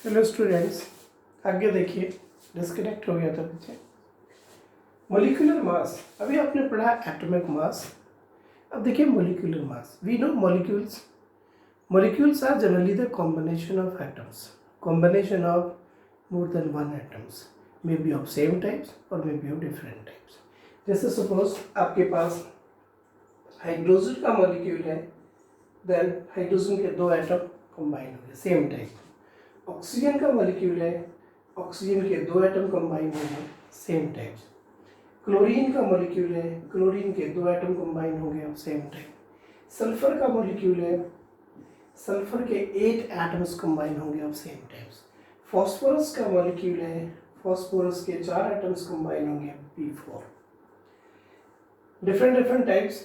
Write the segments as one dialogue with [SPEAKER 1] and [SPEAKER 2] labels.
[SPEAKER 1] Hello students, आगे देखिए, disconnect हो गया था पीछे। मोलिकुलर मास, अभी आपने पढ़ा एटॉमिक मास। अब देखिए molecular mass. We know molecules are generally the combination of atoms, combination of more than one atoms, may be of same types और may be of different types. जैसे suppose आपके पास hydrogen का molecule है, then hydrogen के दो atom combine हो गए सेम टाइप। ऑक्सीजन का मॉलिक्यूल है, ऑक्सीजन के दो एटम कंबाइन हो गए सेम टाइप। क्लोरीन का मॉलिक्यूल है, क्लोरीन के दो एटम कंबाइन हो गए सेम टाइप। सल्फर का मॉलिक्यूल है, सल्फर के 8 एटम्स कंबाइन होंगे ऑफ सेम टाइप्स। फॉस्फोरस का मॉलिक्यूल है, फॉस्फोरस के 4 एटम्स कंबाइन होंगे P4। Different types.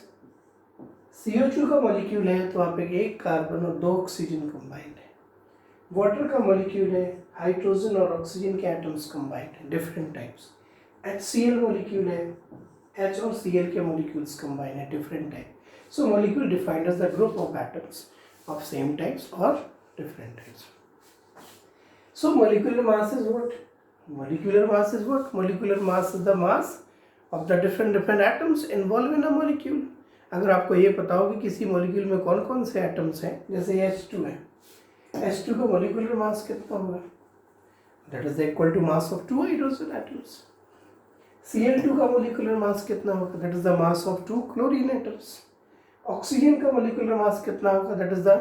[SPEAKER 1] CO2 का मॉलिक्यूल है तो आप एक कार्बन और 2 ऑक्सीजन कंबाइंड है। वाटर का मॉलिक्यूल है, हाइड्रोजन और ऑक्सीजन के एटम्स कंबाइंड है, डिफरेंट टाइप्स। HCl मॉलिक्यूल है, H और Cl के मॉलिक्यूल्स कंबाइंड है, different type. So molecule defined as the group of atoms of same types और different types. So molecular mass is what? Molecular mass is what? Molecular mass is the mass of the different atoms involved in a molecule. अगर आपको ये पता हो कि किसी molecule में कौन कौन से एटम्स हैं, जैसे H2 है, H2 का molecular mass कितना होगा? That is equal to mass of 2 hydrogen atoms. Cl2 का molecular mass कितना होगा? That is the mass of 2 chlorine atoms. Oxygen का molecular mass कितना होगा? That is the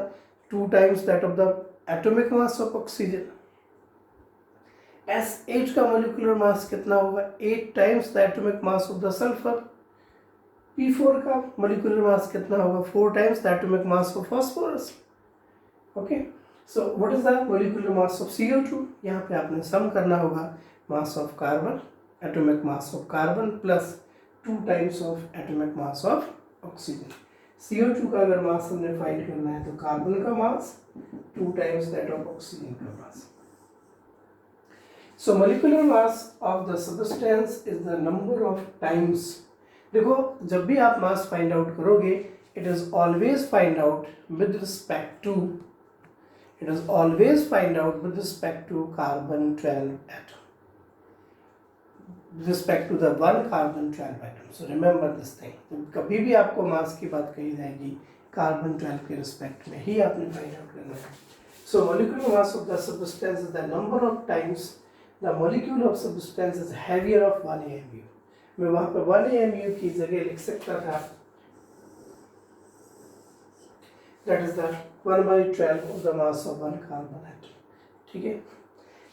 [SPEAKER 1] 2 times that of the atomic mass of oxygen. SH का molecular mass कितना होगा? 8 times the atomic mass of the sulfur. P4 का molecular mass कितना होगा? 4 times the atomic mass of phosphorus. Okay. So what is the molecular mass of CO2? यहाँ पे आपने सम करना होगा mass of carbon, atomic mass of carbon plus 2 times of atomic mass of oxygen. CO2 का अगर मास हमने फाइंड करना है तो कार्बन का मास 2 times that of ऑक्सीजन का मास. So molecular mass of the substance is the number of times. देखो जब भी आप मास फाइंड आउट करोगे, it is always find out with respect to carbon 12 atom, with respect to the one carbon 12 atom. So remember this thing. जब कभी भी आपको मास की बात कही जाएगी, कार्बन 12 के रिस्पेक्ट में ही आपने फाइंड आउट करना है. So molecular mass of the substance is the number of times the molecule of substance is heavier of 1 AMU. मैं वहाँ पे 1 AMU की जगह लिख सकता था, that is the 1/12 of the mass of one carbon atom. ठीक है.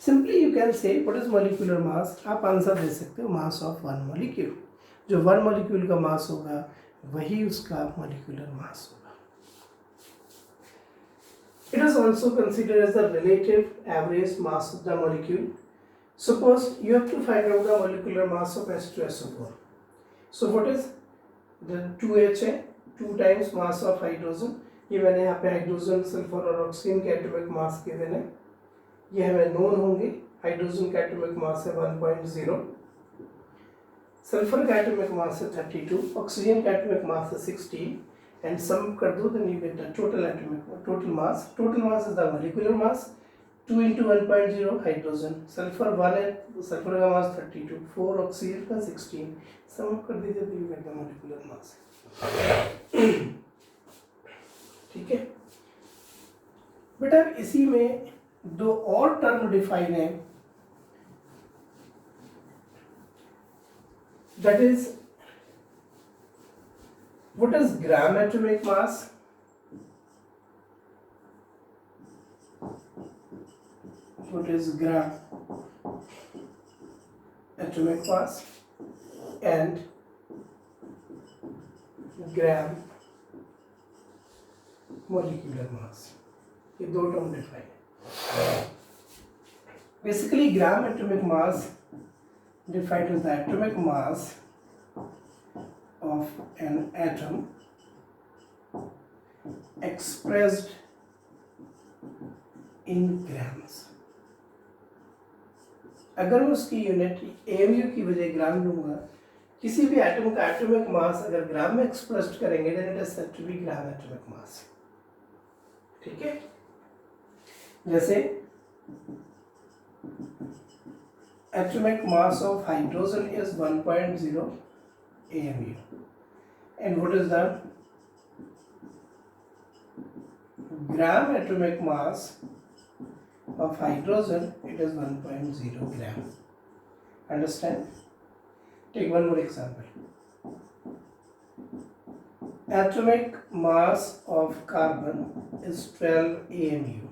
[SPEAKER 1] Simply you can say what is molecular mass. आप आंसर दे सकते हो mass of one molecule. जो one molecule का mass होगा वही उसका molecular mass होगा. It is also considered as the relative average mass of the molecule. Suppose you have to find out the molecular mass of H2SO4. So what is the 2H है, 2 times mass of hydrogen. ये मैंने यहाँ पे hydrogen, sulphur और oxygen के atomic mass के देने, ये हमें नोन होंगे. हाइड्रोजन का एटॉमिक मास है 1.0, सल्फर का एटॉमिक मास है 32, ऑक्सीजन का एटॉमिक मास है 16, एंड सम कर दो then you get the total mass. Total mass is the molecular mass. 2 into 1.0 hydrogen, sulphur 1 है, सल्फर का मास 32, 4 ऑक्सीजन का 16, सम कर दीजिए तो यू गेट द मोलिकुलर मास. ठीक है बेटा. इसी में दो और टर्म डिफाइन है, that is what is gram atomic mass, what is gram atomic mass and gram molecular mass. ये दो टर्म डिफाइन है. Basically gram atomic mass defined as the atomic mass of an atom expressed in grams. अगर मैं उसकी unit AMU की बजाय ग्राम लूँगा, किसी भी एटम का एटॉमिक मास अगर ग्राम में एक्सप्रेस्ड करेंगे then it is said to be gram atomic mass. ठीक है. जैसे atomic mass of hydrogen is 1.0 AMU. And what is the gram atomic mass of hydrogen? It is 1.0 gram. Understand? Take one more example. Atomic mass of carbon is 12 AMU.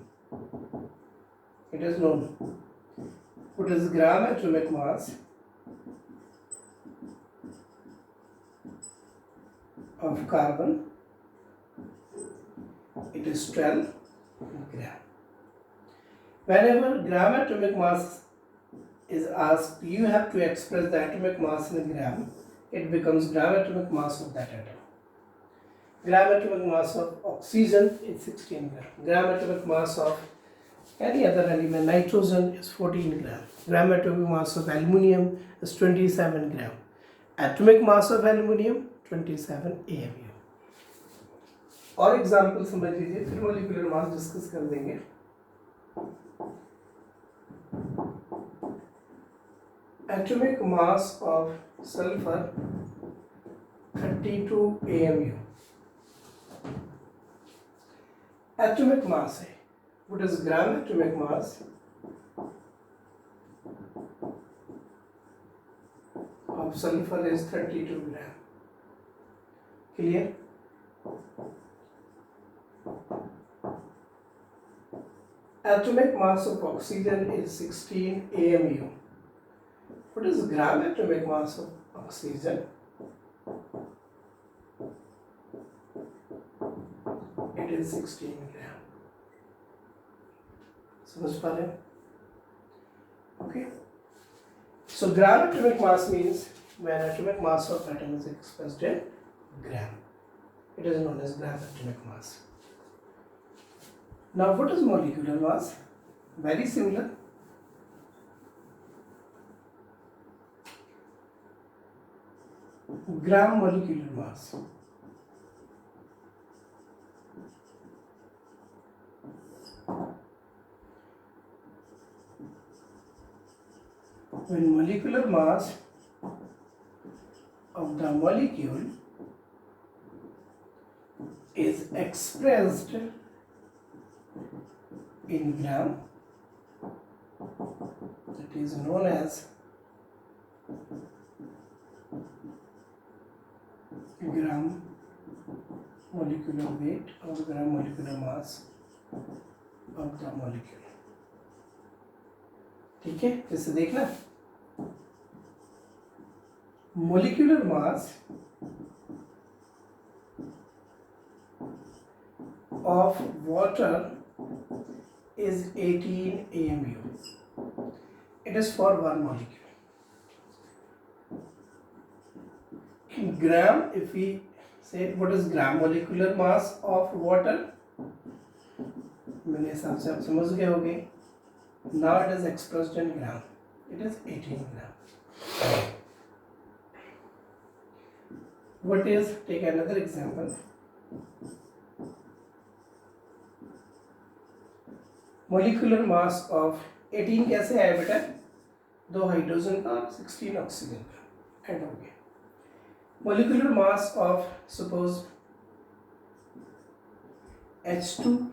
[SPEAKER 1] It is known. What is gram atomic mass of carbon? It is 12 gram. Whenever gram atomic mass is asked, you have to express the atomic mass in gram. It becomes gram atomic mass of that atom. Gram atomic mass of oxygen is 16 gram. Gram atomic mass of any other element, nitrogen, is 14 gram. Gram atomic mass of aluminium is 27 gram. Atomic mass of aluminium 27 AMU. और example समझ लीजिए, फिर molecular mass discuss कर देंगे. Atomic mass of sulfur 32 AMU. Atomic mass है. What is gram atomic mass of sulfur is 32 gram. Clear? Atomic mass of oxygen is 16 AMU. What is gram atomic mass of oxygen? It is 16 gram. समझ पा रहे हैं? Okay. So gram atomic mass means when atomic mass of atom is expressed in gram. It is known as gram atomic mass. Now what is molecular mass? Very similar. Gram molecular mass. When molecular mass of the molecule is expressed in gram, that is known as gram molecular weight or gram molecular mass of the molecule. ठीक है, इसे देखना. Molecular mass of water is 18 AMU. It is for one molecule. In gram, if we say what is gram molecular mass of water, मेरे हिसाब से आप समझ गए होंगे. Now it is expressed in gram. It is 18 gram. What is, take another example. Molecular mass of 18 कैसे आया बेटा? 2 हाइड्रोजन का 16 ऑक्सीजन का ऐड हो गया. Molecular mass of suppose H2,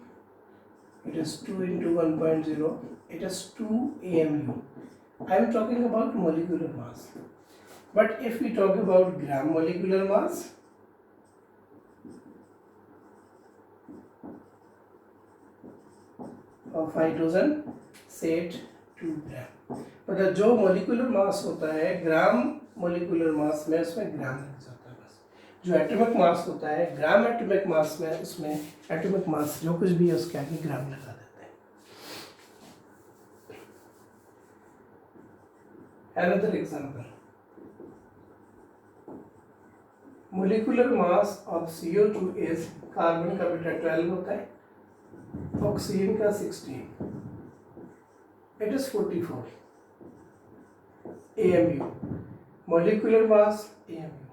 [SPEAKER 1] it is 2 into 1.0, it is 2 AMU. I am talking about molecular mass. But if we talk about gram molecular mass, of hydrogen, say it 2 gram. मतलब जो molecular mass होता है ग्राम molecular mass में, उसमें ग्राम लग जाता है बस. जो एटॉमिक मास होता है ग्राम एटॉमिक मास में, उसमें एटॉमिक मास जो कुछ भी है उसके आगे ग्राम लगा देते हैं. Another example. Molecular mass of CO2 is, carbon का बेटा 12 होता है, ऑक्सीजन का 16, it is 44 AMU. Molecular mass AMU.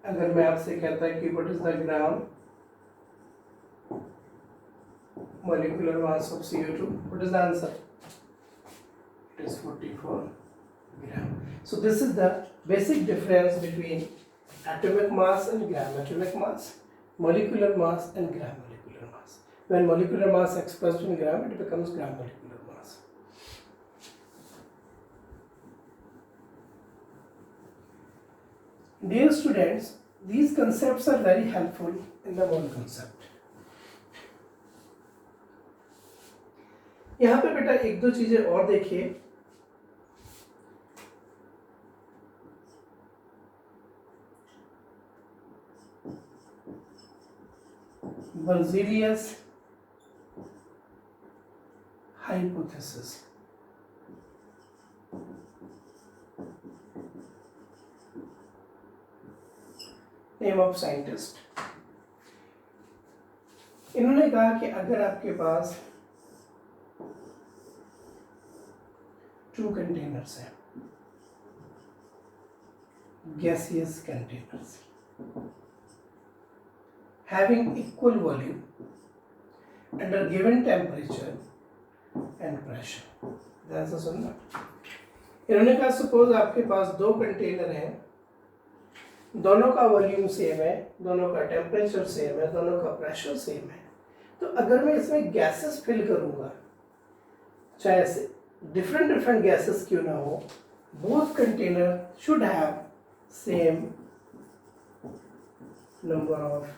[SPEAKER 1] अगर मैं आपसे कहता है कि what is the gram molecular mass of CO2, what is the answer? It is 44 So this is the basic difference between atomic mass and gram atomic mass, molecular mass and gram molecular mass. When molecular mass expressed in gram, it becomes gram molecular mass. Dear students, these concepts are very helpful in the mole concept. यहाँ पे बेटा एक दो चीजें और देखिए. Berzelius hypothesis. Name of scientist. इन्होंने कहा कि अगर आपके पास 2 containers हैं, gaseous containers, having equal volume under given temperature and pressure. ध्यान से सुनना. इन्होंने कहा सपोज आपके पास 2 कंटेनर हैं, दोनों का वॉल्यूम सेम है, दोनों का टेम्परेचर सेम है, दोनों का प्रेशर सेम है, तो अगर मैं इसमें गैसेस फिल करूंगा, चाहे डिफरेंट गैसेस क्यों ना हो, both container should have same number of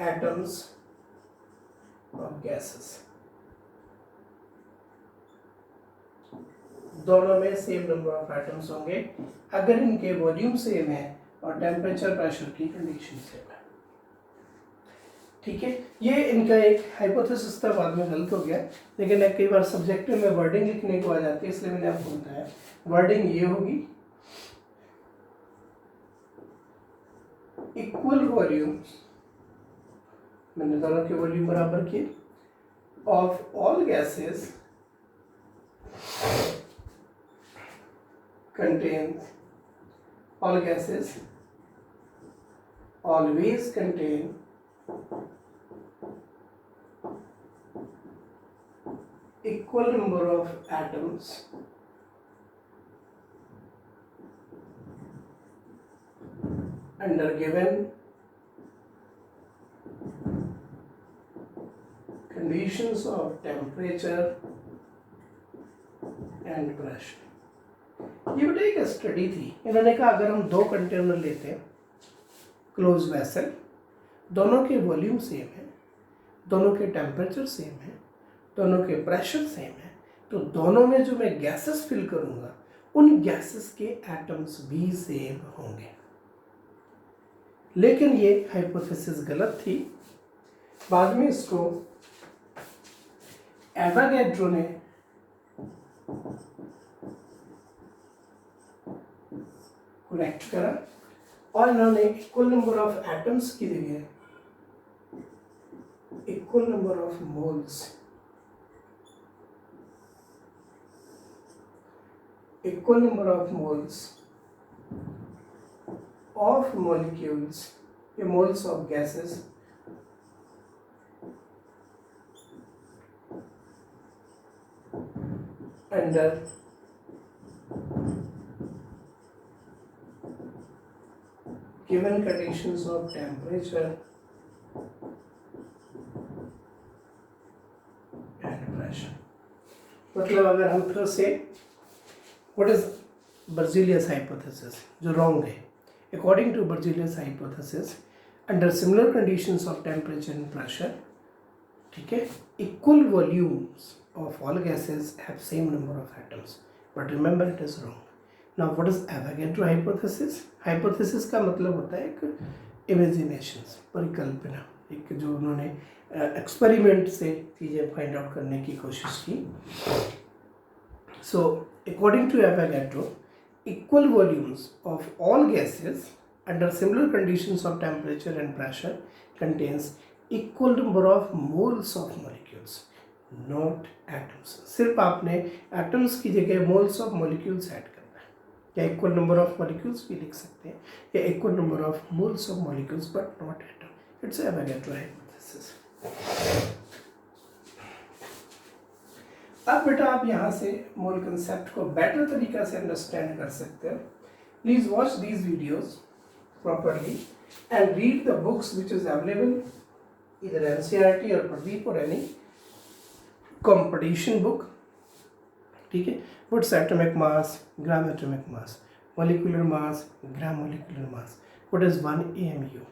[SPEAKER 1] atoms of gases. दोनों में सेम नंबर ऑफ एटम्स होंगे अगर इनके वॉल्यूम सेम है और टेम्परेचर प्रेशर की कंडीशन सेम है. ठीक है, ये इनका एक हाइपोथेसिस था, बाद में गलत हो गया, लेकिन कई बार सब्जेक्ट में वर्डिंग लिखने को आ जाती है, इसलिए मैंने आपको बताया. वर्डिंग ये होगी, इक्वल वॉल्यूम, मैंने दोनों के वॉल्यूम बराबर किए, of all gases contains, all gases always contain equal number of atoms under given conditions of temperature and pressure. ये बेटा एक स्टडी थी. इन्होंने कहा अगर हम 2 कंटेनर लेते हैं, क्लोज वेसल, दोनों के वॉल्यूम सेम है, दोनों के टेम्परेचर सेम है, दोनों के प्रेशर सेम है, तो दोनों में जो मैं गैसेस फिल करूंगा उन गैसेस के एटम्स भी सेम होंगे. लेकिन ये हाइपोथेसिस गलत थी. बाद में इसको एवोगैड्रो ने करेक्ट करा और इन्होंने इक्वल नंबर ऑफ एटम्स की जगह equal number of moles, equal number of moles of molecules, ये moles of gases, under given conditions of temperature and pressure. मतलब अगर हम फिर से what is Berzelius hypothesis, जो wrong है. According to Berzelius hypothesis, under similar conditions of temperature and pressure, ठीक है, equal volumes of all gases have same number of atoms. But remember, it is wrong. Now what is Avogadro hypothesis? Hypothesis का मतलब होता है एक imagination, परिकल्पना, एक जो उन्होंने एक्सपेरिमेंट से चीज़ें फाइंड आउट करने की कोशिश की. So according to Avogadro, equal volumes of all gases under similar conditions of temperature and pressure contains equal number of moles of molecules, not atoms. सिर्फ आपने atoms की जगह moles of molecules ऐड करना है, या equal number of molecules भी लिख सकते हैं, या equal number of moles of molecules but not atom. It's Avogadro hypothesis. अब बेटा आप यहाँ से मोल कंसेप्ट को बेटर तरीका से अंडरस्टैंड कर सकते हो. Please watch these videos properly and read the books which is available either NCERT or Pradeep or any competition book. ठीक है. What's atomic mass, gram atomic mass, molecular mass, gram molecular mass. What is 1 AMU?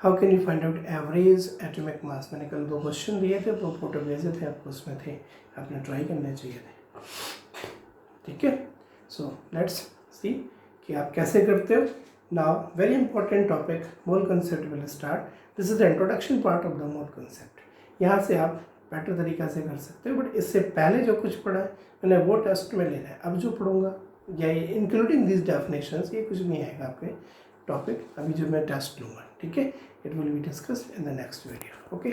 [SPEAKER 1] How can you find out average atomic mass? मैंने कल 2 question दिए थे, 2 photo भेजे थे आपको, उसमें थे, आपने ट्राई करने चाहिए थे. ठीक है. सो लेट्स सी कि आप कैसे करते हो. Now, very important topic, mole concept will start. This is the introduction part of the mole concept. यहाँ से आप बेटर तरीका से कर सकते हो, बट इससे पहले जो कुछ पढ़ा है मैंने वो टेस्ट में लेना है. अब जो पढ़ूंगा या ये इंक्लूडिंग दिस डेफिनेशंस, ये कुछ नहीं आएगा आपके टॉपिक, अभी जो मैं टेस्ट लूँगा. ठीक है. It will be discussed in the next video. Okay.